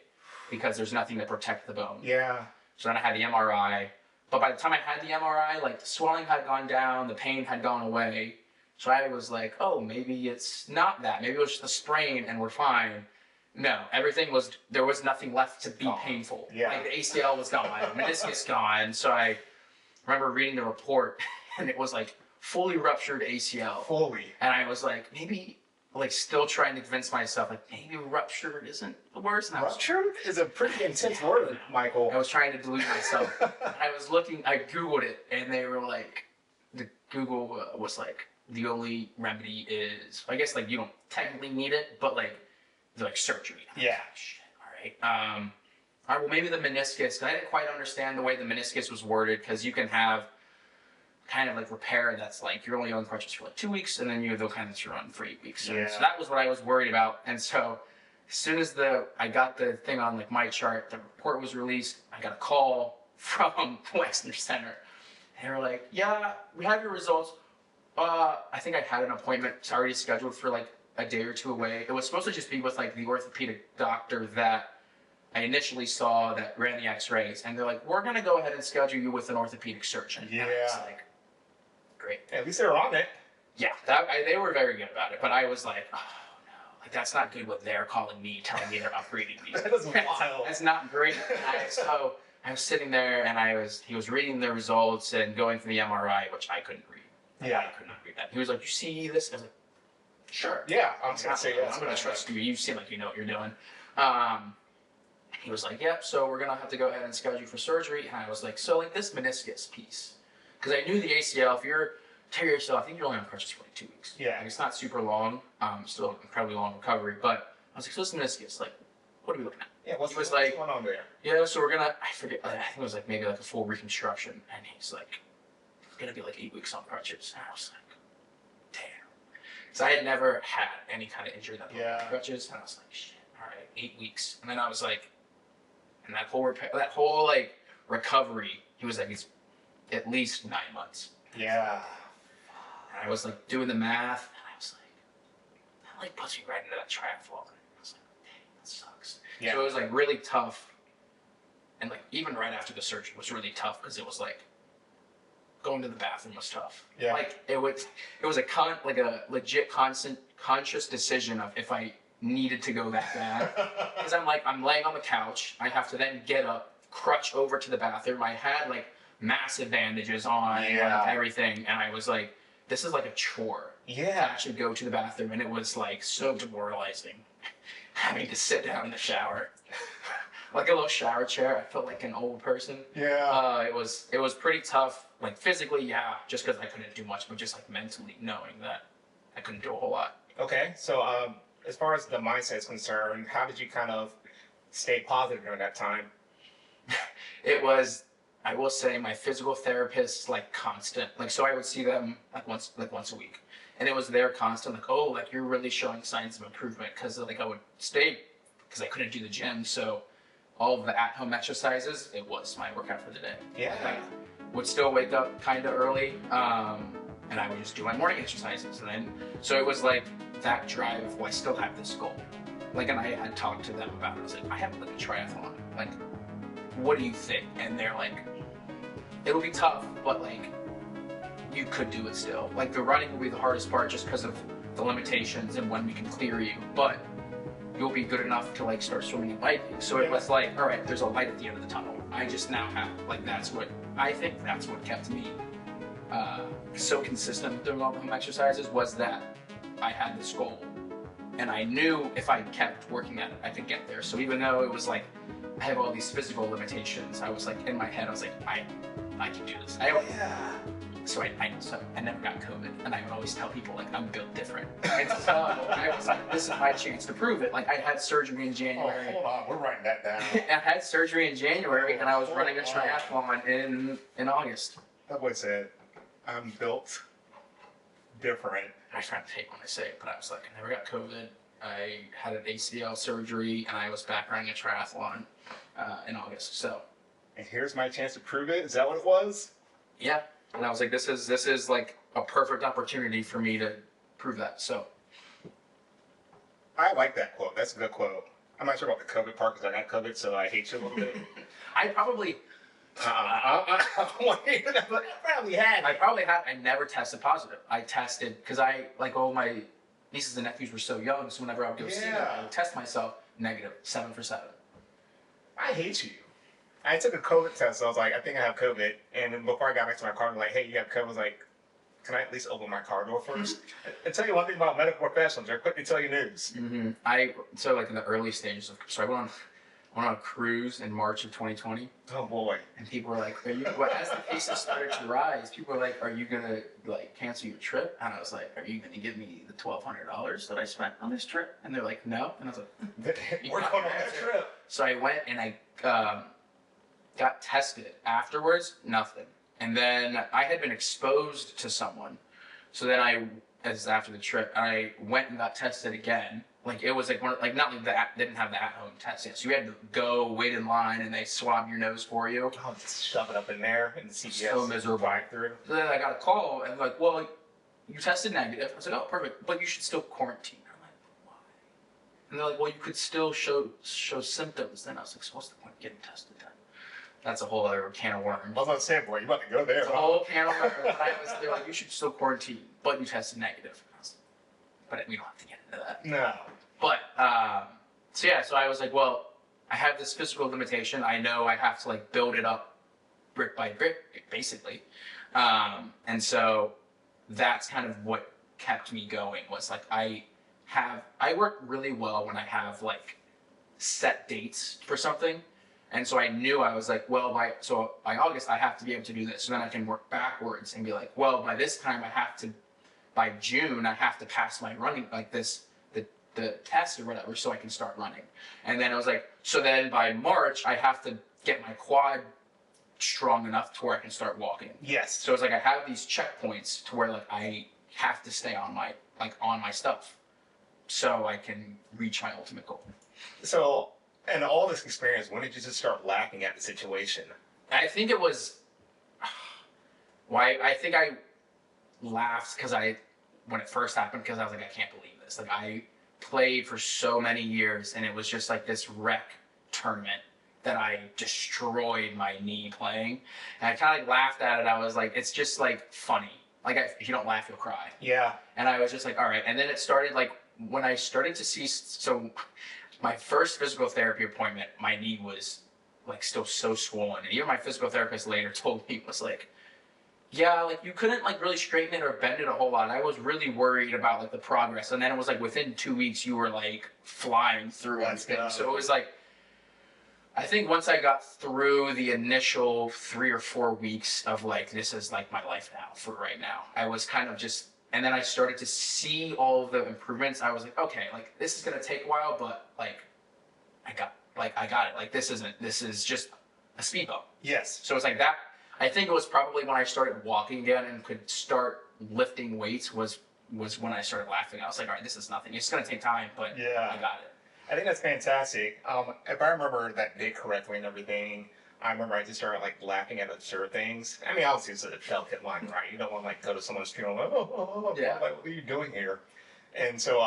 because there's nothing to protect the bone. Yeah. So then I had the MRI. But by the time I had the MRI, like the swelling had gone down, the pain had gone away. So I was like, oh, maybe it's not that. Maybe it was just a sprain and we're fine. No, there was nothing left to be painful. Yeah. Like the ACL was gone, meniscus gone. So I remember reading the report and it was like fully ruptured ACL. Fully. And I was like, maybe, like still trying to convince myself, like maybe ruptured isn't the worst. And Ruptured is a pretty intense word, Michael. I was trying to delude myself. I Googled it and they were like, Google was like, the only remedy is, I guess like you don't technically need it, but like, they're like surgery. Yeah. Like, shit, all right, well maybe the meniscus, I didn't quite understand the way the meniscus was worded because you can have kind of like repair that's like you're only on crutches for like 2 weeks and then they'll kind of run for 8 weeks. So that was what I was worried about. And so as soon as I got the thing on like my chart, the report was released, I got a call from Western Center. They were like, yeah, we have your results. I think I had an appointment already scheduled for like a day or two away. It was supposed to just be with like the orthopedic doctor that I initially saw that ran the x-rays. And they're like, we're going to go ahead and schedule you with an orthopedic surgeon. Yeah. And I was like, great. At least they were on it. Yeah, they were very good about it. But I was like, oh no, like that's not good what they're calling me, telling me they're upgrading me. That is wild. That's not great. So I was sitting there and he was reading the results and going through the MRI, which I couldn't read. Yeah. I could not read that. He was like, you see this? I was like, sure. Yeah, I'm just going to say yes. I'm going to trust you. You seem like you know what you're doing. He was like, yep, so we're going to have to go ahead and schedule you for surgery. And I was like, so like this meniscus piece, because I knew the ACL, if you're tear yourself, I think you're only on crutches for like 2 weeks. Yeah. Like, it's not super long, still incredibly long recovery. But I was like, so this meniscus, like, what are we looking at? Yeah, what's what's going on there? Yeah, so we're going to, I forget, I think it was like maybe like a full reconstruction. And he's like, it's going to be like 8 weeks on crutches. And I was like, damn. So I had never had any kind of injury that on crutches. And I was like, shit, all right, 8 weeks. And then I was like, and that whole like recovery, he was like, it's at least 9 months. Yeah. And I was like doing the math, and I was like, that like puts me right into that triathlon. I was like, dang, that sucks. Yeah. So it was like really tough, and like even right after the surgery was really tough because it was like going to the bathroom was tough. Yeah. Like it was a legit conscious decision of if I needed to go that bad. Because I'm laying on the couch. I have to then get up, crutch over to the bathroom. I had like massive bandages on and like, everything. And I was like, this is like a chore to actually go to the bathroom. And it was like so demoralizing having to sit down in the shower. Like a little shower chair. I felt like an old person. Yeah. It was pretty tough. Like physically, yeah, just because I couldn't do much, but just like mentally knowing that I couldn't do a whole lot. Okay, so as far as the mindset is concerned, how did you kind of stay positive during that time? It was, I will say, my physical therapist, like constant. Like, so I would see them like once a week. And it was their constant, like, oh, like you're really showing signs of improvement. Because like I would stay, because I couldn't do the gym. So all of the at-home exercises, it was my workout for the day. Yeah. Like, I would still wake up kind of early. And I would just do my morning exercises. And then, so it was like that drive of, well, I still have this goal. Like, and I had talked to them about it. I was like, I have like a triathlon. Like, what do you think? And they're like, it'll be tough, but like, you could do it still. Like, the running will be the hardest part just because of the limitations and when we can clear you. But you'll be good enough to like start swimming and biking. So it was like, all right, there's a light at the end of the tunnel. I just now have, like, that's what kept me so consistent with doing all the home exercises, was that I had this goal. And I knew if I kept working at it, I could get there. So even though it was like, I have all these physical limitations, I was like, in my head, I was like, I can do this. So I never got COVID, and I would always tell people, like, I'm built different. And so I was like, this is my chance to prove it. Like, I had surgery in January. Oh, hold on, we're writing that down. I had surgery in January, and I was running a triathlon in August. That boy said, I'm built different. I try to take when I say it, but I was like, I never got COVID. I had an ACL surgery, and I was back running a triathlon in August. So, And here's my chance to prove it. Is that what it was? yeah. And I was like, this is like a perfect opportunity for me to prove that. So, I like that quote. That's a good quote. I'm not sure about the COVID part because I got COVID, so I hate you a little bit. I probably probably had. I never tested positive. I tested because all my nieces and nephews were so young, so whenever I would go see them, I would test myself negative, 7 for 7. I hate you. I took a COVID test, so I was like, I think I have COVID. And then before I got back to my car, I'm like, hey, you have COVID? I was like, can I at least open my car door first? And tell you one thing about medical professionals, they're quick to tell you news. So like in the early stages of, so I went on a cruise in March of 2020. Oh boy. And people were like, as the cases started to rise, people were like, are you gonna like cancel your trip? And I was like, are you gonna give me the $1,200 that I spent on this trip? And they're like, no. And I was like, we're going on that trip. So I went and I got tested. Afterwards, nothing. And then I had been exposed to someone. So then after the trip, I went and got tested again. Like it was like not like that, didn't have the at-home test yet. So you had to go wait in line and they swab your nose for you. Oh, just shove it up in there and the CVS. So miserable. Through. So then I got a call and like, well, you tested negative. I was like, oh, perfect, but you should still quarantine. I'm like, why? And they're like, well, you could still show symptoms. Then I was like, so what's the point of getting tested then? That's a whole other can of worms. I was about to say, boy, you about to go there. It's a whole can of worms. They're like, you should still quarantine, but you tested negative. But we don't have to get into that. No. But, so I was like, well, I have this physical limitation. I know I have to like build it up brick by brick, basically. And so that's kind of what kept me going was like, I work really well when I have like set dates for something. And so I knew I was like, well, by August, I have to be able to do this. So then I can work backwards and be like, well, by this time by June, I have to pass my running, like the test or whatever, so I can start running. And then I was like, so then by March, I have to get my quad strong enough to where I can start walking. Yes. So it's like I have these checkpoints to where like I have to stay on my stuff so I can reach my ultimate goal. So, and all this experience, when did you just start laughing at the situation? I think it was, I think I laughed when it first happened because I was like, I can't believe this. Like I played for so many years and it was just like this rec tournament that I destroyed my knee playing. And I kind of like laughed at it. I was like, it's just like funny. Like if you don't laugh, you'll cry. Yeah. And I was just like, all right. And then it started like when I started to see, so my first physical therapy appointment, my knee was like still so swollen. And even my physical therapist later told me, was like, yeah, like you couldn't like really straighten it or bend it a whole lot. I was really worried about like the progress. And then it was like within 2 weeks, you were like flying through everything. So it was like, I think once I got through the initial 3 or 4 weeks of like, this is like my life now for right now, I was kind of just, and then I started to see all of the improvements. I was like, okay, like this is going to take a while, but like, I got it. Like this is just a speed bump. Yes. So it's like that. I think it was probably when I started walking again and could start lifting weights was when I started laughing. I was like, all right, this is nothing. It's going to take time, but yeah. I got it. I think that's fantastic. If I remember that day correctly and everything, I remember I just started like laughing at absurd things. I mean, obviously it's a delicate line, right? You don't want to like go to someone's funeral and like, what are you doing here? And so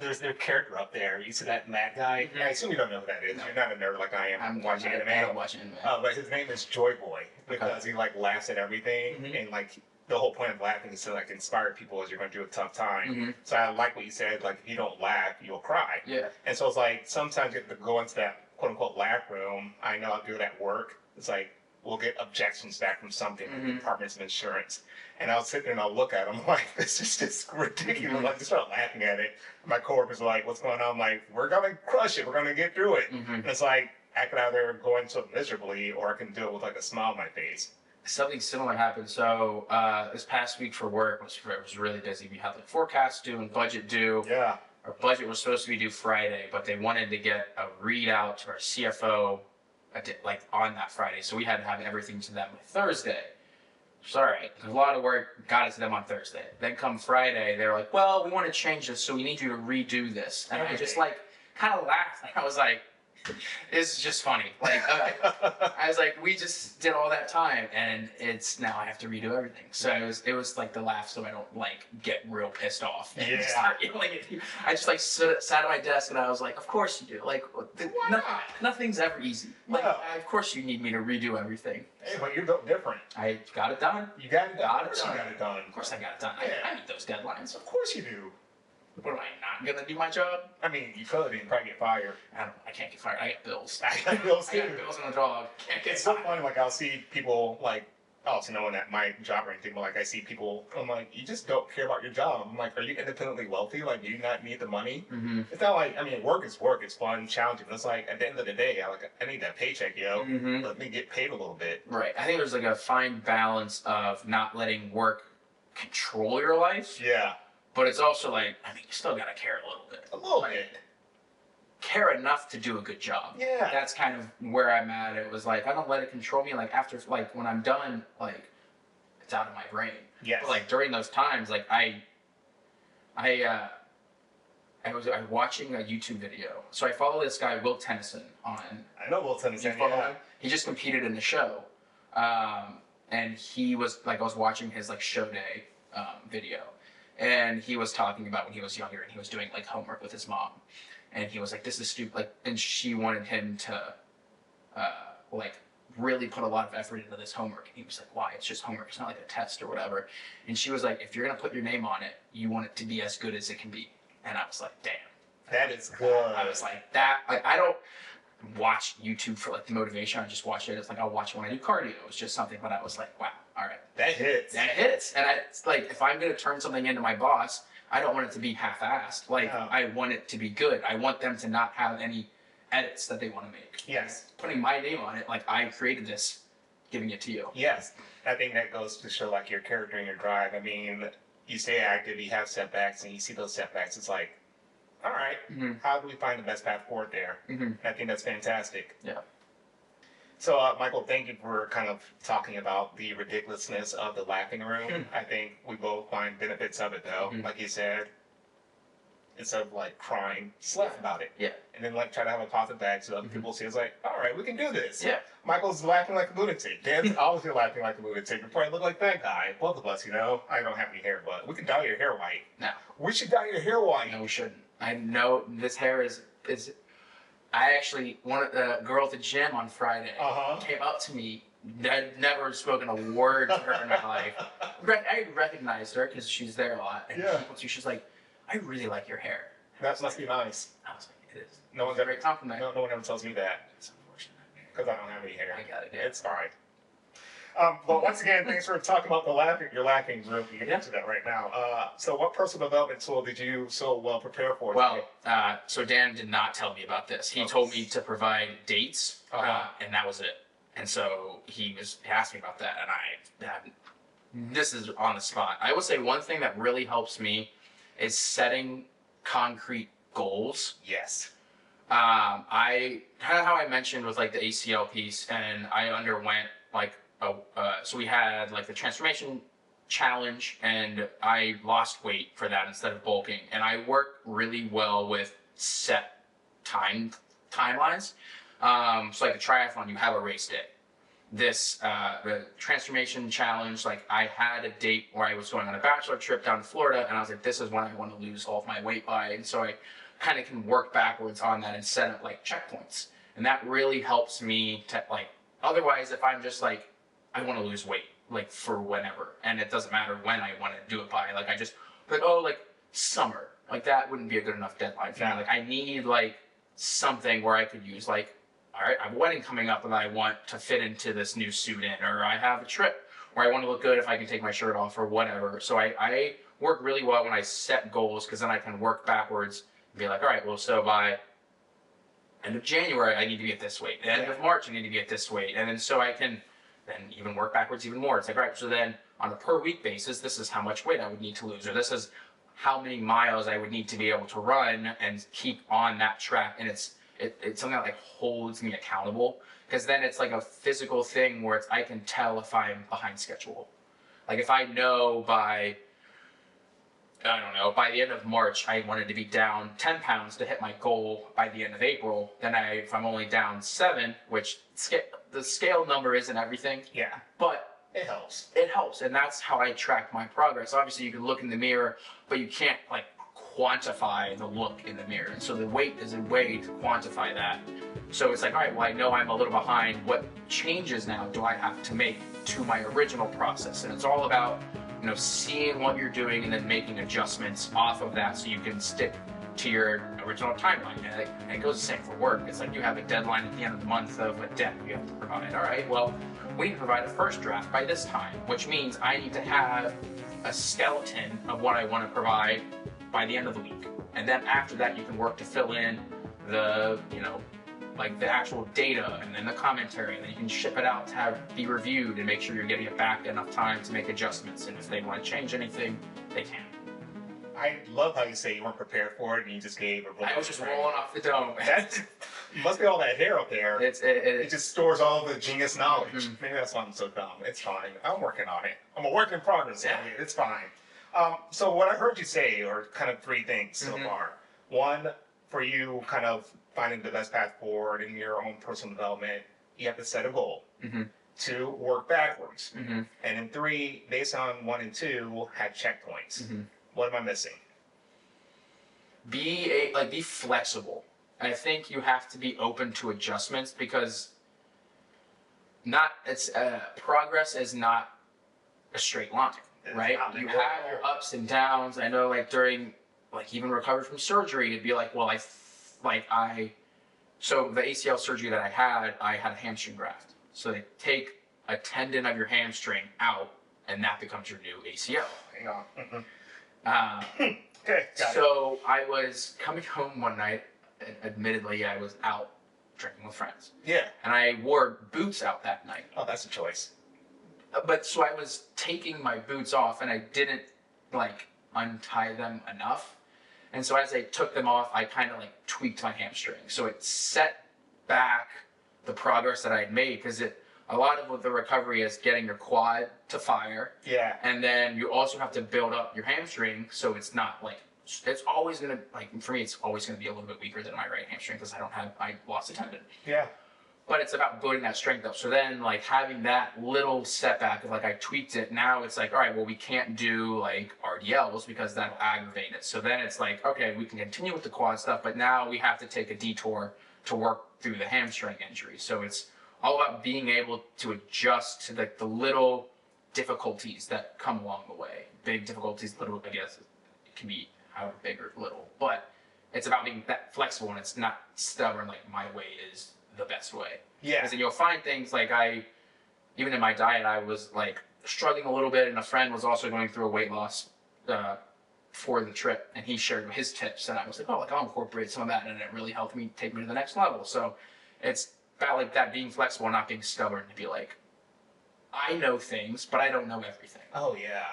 there's their character up there. You see that mad guy? Mm-hmm. I assume you don't know who that is. No. You're not a nerd like I am. I'm watching anime. I don't watch anime. But his name is Joy Boy because he like laughs at everything and like the whole point of laughing is to like inspire people as you're going through a tough time. So I like what you said. Like if you don't laugh, you'll cry. Yeah. And so it's like sometimes you have to go into that quote unquote laugh room. I know I'll do it at work. It's like we'll get objections back from something, departments of insurance. And I'll sit there and I'll look at them like, this is just ridiculous. Like, just start laughing at it. My coworkers are like, what's going on? I'm like, we're going to crush it. We're going to get through it. And it's like, I could either go into it miserably or I can do it with like a smile on my face. Something similar happened. So this past week for work was really busy. We had like forecast due and budget due. Yeah. Our budget was supposed to be due Friday, but they wanted to get a readout to our CFO like on that Friday. So we had to have everything to them by Thursday. So, all right, a lot of work, got it to them on Thursday. Then come Friday, they're like, well, we want to change this, so we need you to redo this. And I just like kind of laughed. I was like, this is just funny. Like, I was like, we just did all that time, and it's now I have to redo everything. So it was like the laugh, so I don't like get real pissed off. And start yelling at you. I just like sat at my desk, and I was like, of course you do. Like, nothing's ever easy. Like, of course you need me to redo everything. Hey, but you're built different. I got it done. You got it done. Got Of course it done. you got it done. Of course I got it done. Yeah. I meet those deadlines. Of course you do. What, am I not gonna do my job? I mean, you could and probably get fired. I can't get fired. I got bills. I got bills I too. got bills and a dog. Can't get It's so fired. funny, like I'll see people like, obviously knowing that my job or anything, but like I see people, I'm like, you just don't care about your job. I'm like, are you independently wealthy? Like, do you not need the money? Mm-hmm. It's not like, I mean, work is work, it's fun, challenging. It's like, at the end of the day, I need that paycheck, yo. Mm-hmm. Let me get paid a little bit. Right. I think there's like a fine balance of not letting work control your life, Yeah, but it's also like, I mean, you still gotta care a little bit. a little bit. Care enough to do a good job. Yeah. That's kind of where I'm at. It was like, I don't let it control me. Like, after, like, when I'm done, like, it's out of my brain. Yes. But, like, during those times, like, I was watching a YouTube video. So I follow this guy, Will Tennyson, on. I know Will Tennyson, You follow yeah. him? He just competed in the show, and he was like, I was watching his like show day video, and he was talking about when he was younger and he was doing like homework with his mom, and he was like, "This is stupid," like, and she wanted him to like really put a lot of effort into this homework, and he was like, "Why? It's just homework. It's not like a test or whatever." And she was like, "If you're gonna put your name on it, you want it to be as good as it can be." And I was like, "Damn." That is good. I was like, that, like, I don't watch YouTube for like the motivation. I just watch it. It's like, I'll watch it when I do cardio. It's just something, but I was like, wow, all right. That hits. That hits. And it's like, if I'm going to turn something into my boss, I don't want it to be half-assed. Like, No. I want it to be good. I want them to not have any edits that they want to make. Yes. Putting my name on it, like, I created this, giving it to you. Yes. I think that goes to show like your character and your drive. I mean, you stay active, you have setbacks, and you see those setbacks. It's like, all right, how do we find the best path forward there? I think that's fantastic. Yeah. So, Michael, thank you for kind of talking about the ridiculousness of the laughing room. I think we both find benefits of it, though. Like you said, instead of like crying, just laugh about it. Yeah. And then like try to have a positive bag so other people see it's like, all right, we can do this. Yeah. Michael's laughing like a lunatic. Dan's obviously laughing like a lunatic. We probably look like that guy. Both of us, you know. I don't have any hair, but we can dye your hair white. No. We should dye your hair white. No, we shouldn't. I know this hair is. I actually, the girl at the gym on Friday came up to me. I'd never spoken a word to her in my life. I recognized her because she's there a lot. And she's like, "I really like your hair." That must be nice. I was like, "It is." No one's It's a ever great compliment. No one ever tells me that It's unfortunate. because I don't have any hair. I got it. Yeah. It's fine. But once again, thanks for talking about the laughing. Your laughing room. You get into that right now. So, what personal development tool did you so well prepare for? Well, so Dan did not tell me about this. He told me to provide dates, and that was it. And so he asked me about that, and this is on the spot. I would say one thing that really helps me is setting concrete goals. Yes. I kind of how I mentioned with like the ACL piece, and I underwent like so we had like the transformation challenge, and I lost weight for that instead of bulking, and I work really well with set timelines. So like a triathlon, you have a race day. This the transformation challenge, like I had a date where I was going on a bachelor trip down to Florida, and I was like, this is when I want to lose all of my weight by, and so I kind of can work backwards on that and set up like checkpoints, and that really helps me to like. Otherwise, if I'm just like, I want to lose weight like for whenever, and it doesn't matter when I want to do it by, like I just like, oh, like summer, like that wouldn't be a good enough deadline for me. Like I need like something where I could use like, all right, I have a wedding coming up and I want to fit into this new suit in, or I have a trip where I want to look good if I can take my shirt off or whatever. So I work really well when I set goals, because then I can work backwards and be like, all right, well, so by end of January, I need to be at this weight. End of March, I need to be at this weight. And then so I can then even work backwards even more. It's like, all right, so then on a per week basis, this is how much weight I would need to lose, or this is how many miles I would need to be able to run and keep on that track. And it's something that like holds me accountable, because then it's like a physical thing where I can tell if I'm behind schedule. Like if I know by the end of March, I wanted to be down 10 pounds to hit my goal by the end of April, then if I'm only down 7, which the scale number isn't everything. Yeah. But it helps. It helps. And that's how I track my progress. Obviously, you can look in the mirror, but you can't like quantify the look in the mirror. And so the weight is a way to quantify that. So it's like, all right, well, I know I'm a little behind. What changes now do I have to make to my original process? And it's all about, seeing what you're doing and then making adjustments off of that so you can stick to your original timeline. And it goes the same for work. It's like you have a deadline at the end of the month of a deck you have to provide. All right, well, we need to provide a first draft by this time, which means I need to have a skeleton of what I want to provide by the end of the week. And then after that, you can work to fill in the, like the actual data and then the commentary, and then you can ship it out to be reviewed and make sure you're getting it back enough time to make adjustments. And if they want to change anything, they can. I love how you say you weren't prepared for it and you just gave a I was just rolling off the dome. That must be all that hair up there. It just stores all the genius knowledge. Mm-hmm. Maybe that's why I'm so dumb. It's fine. I'm working on it. I'm a work in progress. Yeah. It's fine. So what I heard you say are kind of 3 things so far. 1, for you kind of finding the best path forward in your own personal development, you have to set a goal. 2, work backwards. And then 3, based on 1 and 2, have checkpoints. What am I missing? Be flexible. I think you have to be open to adjustments because progress is not a straight line, right? You have your ups and downs. I know, like during even recovery from surgery, it'd be like, well, so the ACL surgery that I had a hamstring graft. So they take a tendon of your hamstring out, and that becomes your new ACL. Hang on. Okay, so I was coming home one night, and admittedly I was out drinking with friends. Yeah. And I wore boots out that night. Oh, that's a choice. But so I was taking my boots off and I didn't untie them enough. And so as I took them off, I kind of tweaked my hamstring. So it set back the progress that I had made because a lot of the recovery is getting your quad to fire. Yeah. And then you also have to build up your hamstring so it's not it's always going to, for me, it's always going to be a little bit weaker than my right hamstring because I lost a tendon. Yeah. But it's about building that strength up. So then having that little setback of I tweaked it, now it's all right, well, we can't do RDLs because that'll aggravate it. So then it's okay, we can continue with the quad stuff, but now we have to take a detour to work through the hamstring injury. So it's all about being able to adjust to the little difficulties that come along the way. Big difficulties, little, I guess, it can be however big or little. But it's about being that flexible and it's not stubborn my way is the best way. Yeah. Because then you'll find things even in my diet, I was struggling a little bit, and a friend was also going through a weight loss for the trip, and he shared his tips, and I was I'll incorporate some of that, and it really helped me take me to the next level. So it's about that being flexible and not being stubborn to be I know things, but I don't know everything. Oh yeah.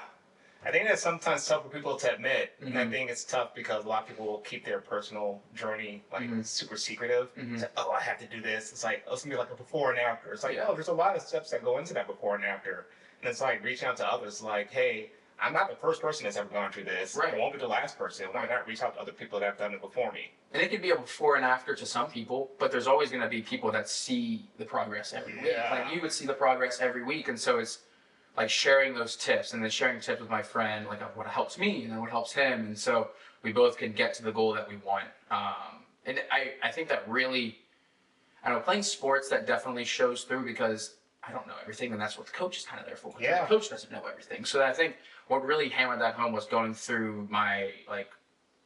I think that's sometimes tough for people to admit. And I think it's tough because a lot of people will keep their personal journey super secretive. It's I have to do this. It's it's gonna be a before and after. It's there's a lot of steps that go into that before and after. And it's reaching out to others hey, I'm not the first person that's ever gone through this. Right. I won't be the last person. Why not reach out to other people that have done it before me? And it can be a before and after to some people, but there's always going to be people that see the progress every week. You would see the progress every week, and so it's sharing those tips, and then sharing tips with my friend, what helps me and then what helps him, and so we both can get to the goal that we want. And I think that really, playing sports, that definitely shows through because I don't know everything, and that's what the coach is kind of there for. Yeah. The coach doesn't know everything. So I think what really hammered that home was going through my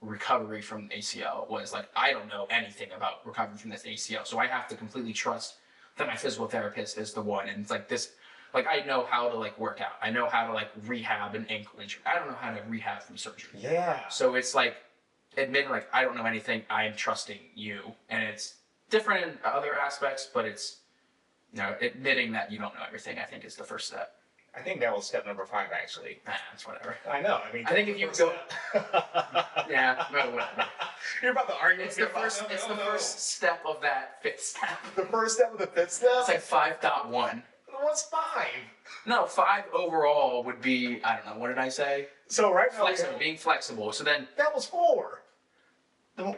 recovery from ACL was I don't know anything about recovering from this ACL, so I have to completely trust that my physical therapist is the one. And it's this, I know how to work out. I know how to rehab an ankle injury. I don't know how to rehab from surgery. Yeah. So it's admitting I don't know anything. I'm trusting you, and it's different in other aspects, but it's admitting that you don't know everything, I think, is the first step. I think that was step number 5, actually. That's whatever. I know. I mean, I think if you go, yeah, no, whatever. You're about to argue. It's the first. First step of that 5th step. The first step of the 5th step. It's 5.1. what's 5? No, 5 overall would be, I don't know, what did I say? So right now, Flexible, being flexible. So then, that was 4. Yeah,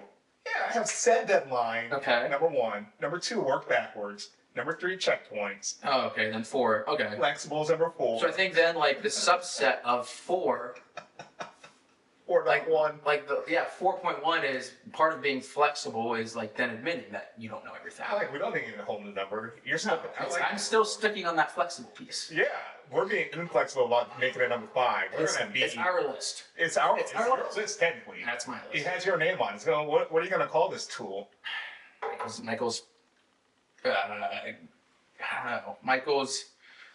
I have set deadline. Okay. Number 1. Number 2, work backwards. Number 3, checkpoints. oh, okay, then 4. Okay. Flexibles number 4. So I think then, like, the subset of 4, or like 1. like, 4.1 is part of being flexible is, like, then admitting that you don't know everything. We don't need a whole new number. You're No, still. I'm still sticking on that flexible piece. Yeah, we're being inflexible about making it number 5. We're It's, gonna be. it's our list. It's our our list technically. That's my It list. has your name on it. It's going. What are you gonna call this tool? Michael's, I don't know. Michael's,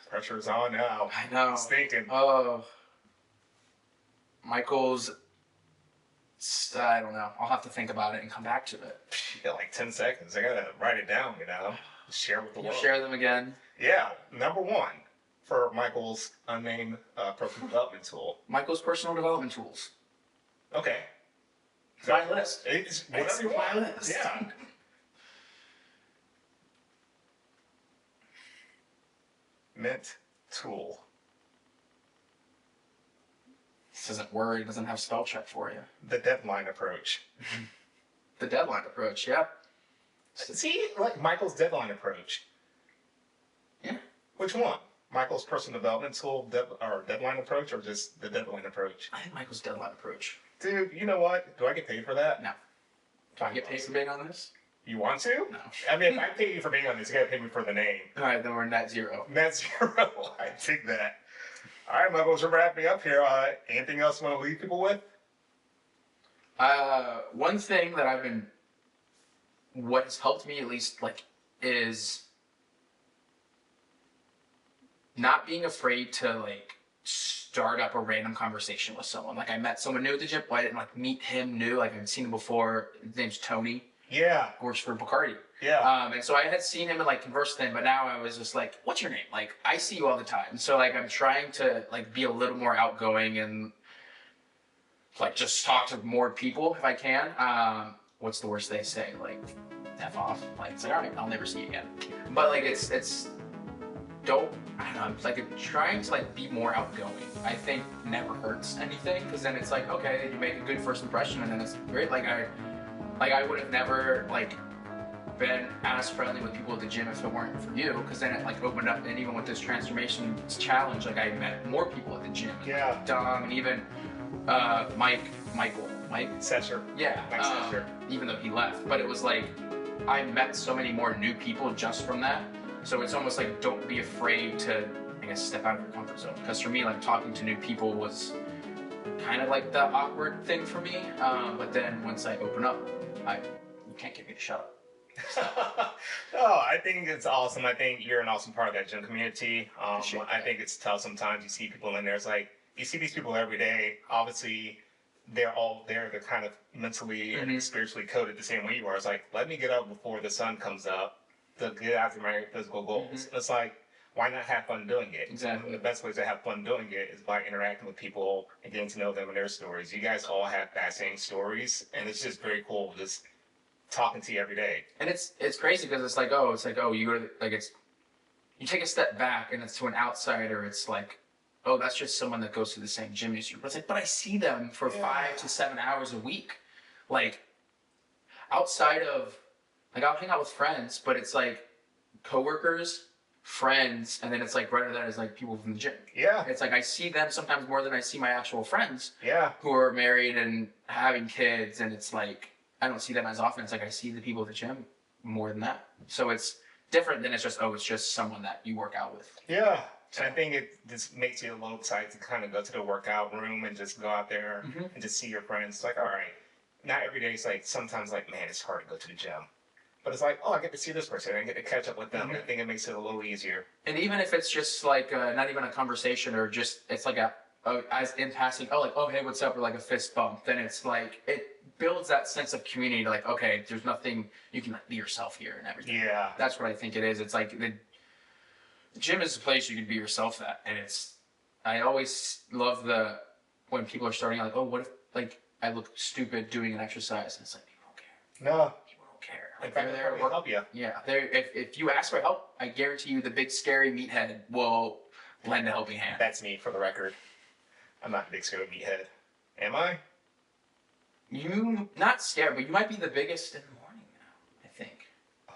Pressure's on now. I know. It's thinking. Oh, Michael's, I don't know. I'll have to think about it and come back to it. You got like 10 seconds. I gotta write it down. Share with the You world. share them again. Yeah, number 1 for Michael's unnamed personal development tool. Michael's personal development tools. Okay. It's my list. It's It's whatever you my want. list. Yeah. Mint tool. This isn't Word. It doesn't have spell check for you. The deadline approach. The deadline approach, yeah. See, like Michael's deadline approach. Yeah. Which one? Michael's personal development tool or deadline approach, or just the deadline approach? I think Michael's deadline approach. Dude, you know what? Do I get paid for that? No. Do I get paid for being on this? You want to? No. I mean, if I pay you for being on this, you gotta pay me for the name. All right, then we're net 0. That's 0. I take that. All right, Michael, we're wrapping up here. Anything else you want to leave people with? One thing that what has helped me at least, like, is not being afraid to, like, start up a random conversation with someone. Like, I met someone new at the gym, but I didn't, like, meet him new. Like, I've seen him before. His name's Tony. Yeah. Works for Bacardi. Yeah. And so I had seen him and, like, conversed with him, but now I was just like, what's your name? Like, I see you all the time. So, like, I'm trying to, like, be a little more outgoing and, like, just talk to more people if I can. What's the worst they say? Like, F off. Like, it's like, all right, I'll never see you again. But, like, I don't know, it's like trying to, like, be more outgoing, I think never hurts anything, because then it's like, okay, you make a good first impression and then it's great. Like, I would have never, like, been as friendly with people at the gym if it weren't for you, because then it, like, opened up. And even with this transformation challenge, like, I met more people at the gym. Yeah. Like Dom, and even Mike Sesser. yeah, Mike Sesser. even though he left. But it was like, I met so many more new people just from that. So it's almost like, don't be afraid to, I guess, step out of your comfort zone. Because for me, like, talking to new people was kind of like the awkward thing for me. But then once I open up, you can't get me to shut up. Oh, I think it's awesome. I think you're an awesome part of that gym community. Appreciate I that. think it's tough sometimes. You see people in there. It's like you see these people every day. Obviously, they're all there. They're kind of mentally and spiritually coded the same way you are. It's like, let me get up before the sun comes up to get after my physical goals. And it's like, why not have fun doing it? Exactly. And the best ways to have fun doing it is by interacting with people and getting to know them and their stories. You guys all have fascinating stories, and it's just very cool just talking to you every day. And it's crazy because it's like, oh, you go to, like, you take a step back and it's to an outsider, it's like, oh, that's just someone that goes to the same gym as you. But it's like, but I see them for 5 to 7 hours a week. Like, outside of, like, I'll hang out with friends, but it's like coworkers, friends, and then it's like right under that is like people from the gym. Yeah. It's like I see them sometimes more than I see my actual friends Yeah. who are married and having kids, and it's like I don't see them as often. It's like I see the people at the gym more than that. So it's different than it's just someone that you work out with. Yeah. I think it just makes you a little excited to kind of go to the workout room and just go out there and just see your friends. It's like, all right, not every day. It's like sometimes like, man, it's hard to go to the gym. But it's like, oh, I get to see this person. I get to catch up with them. I think it makes it a little easier. And even if it's just like not even a conversation or just it's like as in passing, oh, like, oh, hey, what's up? Or like a fist bump. Then it's like it builds that sense of community. Like, okay, there's nothing, you can like be yourself here and everything. Yeah. That's what I think it is. It's like the gym is a place you can be yourself at, and I always love when people are starting out, like, oh, what if like I look stupid doing an exercise? And it's like, people don't care. No. People don't care. In fact, They're they'll help you. Yeah, if you ask for help, I guarantee you the big scary meathead will lend a helping hand. That's me, for the record. I'm not a big scary meathead. Am I? You not scared, but you might be the biggest in the morning now, I think.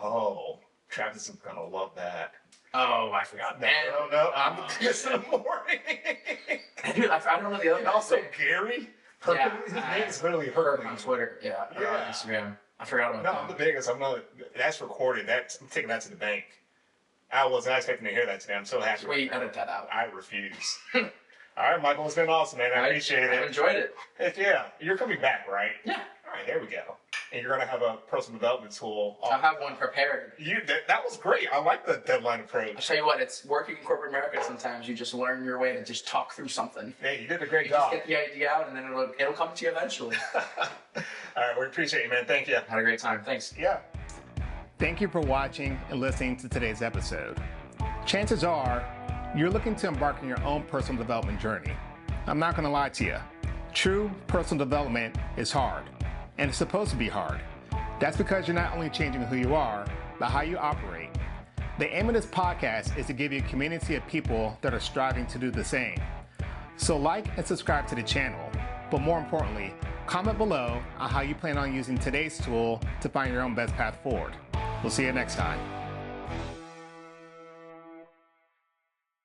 Oh, Travis is gonna love that. Oh, I forgot. No, I'm the biggest in the morning. Dude, I don't know the other. And also Gary. Yeah, His name is literally Herc Herc on Twitter. Yeah, Yeah. on Instagram. I forgot about No, that. I'm the biggest. I'm not. That's recorded. I'm taking that to the bank. I was not expecting to hear that today. I'm so happy. Sweet, edit that out. I refuse. All right, Michael, it's been awesome, man. I appreciate I it. enjoyed it. Heck yeah, you're coming back, right? Yeah. All right, there we go. And you're gonna have a personal development tool. I'll have one prepared. That was great. I like the deadline I'll approach. tell you what, it's working in corporate America. Sometimes you just learn your way to just talk through something. Hey, you did a great You just job. get the idea out, and then it'll come to you eventually. All right, we appreciate you, man. Thank you. Had a great time. Thanks. Yeah. Thank you for watching and listening to today's episode. Chances are you're looking to embark on your own personal development journey. I'm not going to lie to you. True personal development is hard, and it's supposed to be hard. That's because you're not only changing who you are, but how you operate. The aim of this podcast is to give you a community of people that are striving to do the same. So like and subscribe to the channel, but more importantly, comment below on how you plan on using today's tool to find your own best path forward. We'll see you next time.